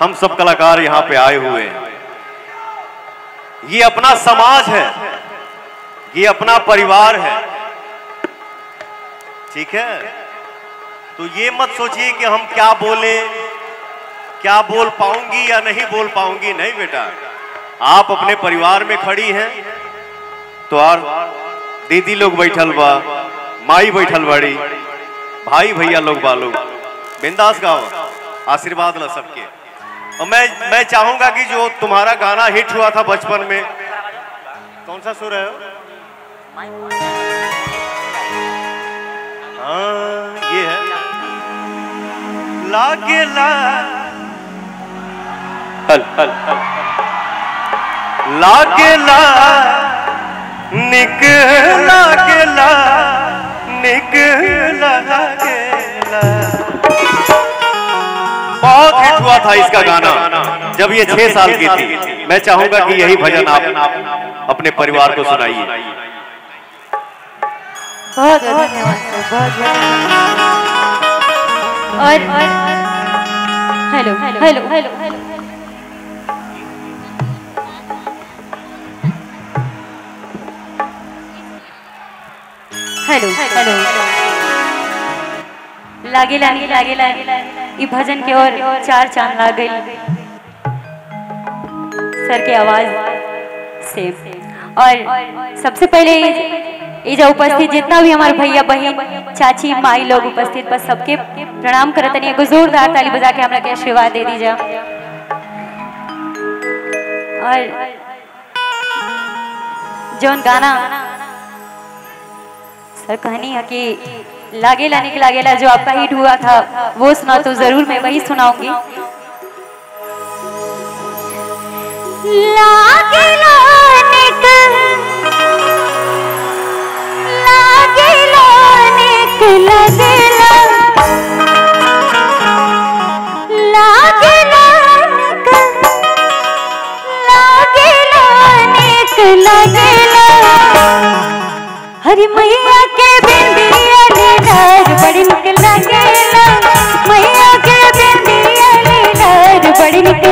हम सब कलाकार यहाँ पे आए हुए हैं। ये अपना समाज है, ये अपना परिवार है, ठीक है। तो ये मत सोचिए कि हम क्या बोले, क्या बोल पाऊंगी या नहीं बोल पाऊंगी। नहीं बेटा, आप अपने परिवार में खड़ी हैं तो और दीदी लोग बैठल बा, माई बैठल बड़ी, भाई भैया लोग बालो, बिंदास गाओ, आशीर्वाद ला सबके। और मैं चाहूंगा कि जो तुम्हारा गाना हिट हुआ था बचपन में, कौन सा सुर है? हाँ ये है, लागे ला लागेला निकला गेला निकला गेला। बहुत हिट हुआ था इसका गाना जब ये 6 साल की थी। मैं चाहूंगा कि यही भजन आप अपने परिवार को सुनाइए। बहुत धन्यवाद सर, बहुत और hello hello hello hello hello hello लागे लागे लागे लागे ये भजन के और 4 चांद ला गई सर के आवाज से। और सबसे पहले ये जो उपस्थित जितना भी हमारे भैया बहन चाची माई लोग उपस्थित बस सबके प्रणाम करत नहीं। एगो जोरदार ताली बजा के हमरा के आशीर्वाद दे दीजिए। और जौन गाना सर कहनी है कि लागेला निक लागेला जो आपका हिट हुआ था वो सुना तो जरूर मैं वही सुनाऊंगी। लागेला निक लागेला निक लागेला लागेला निक लागेला निक लागेला। हरी मैया के बिंदिया लीलार बड़ी निक लागेला, मैया के बिंदिया लीलार बड़ी निक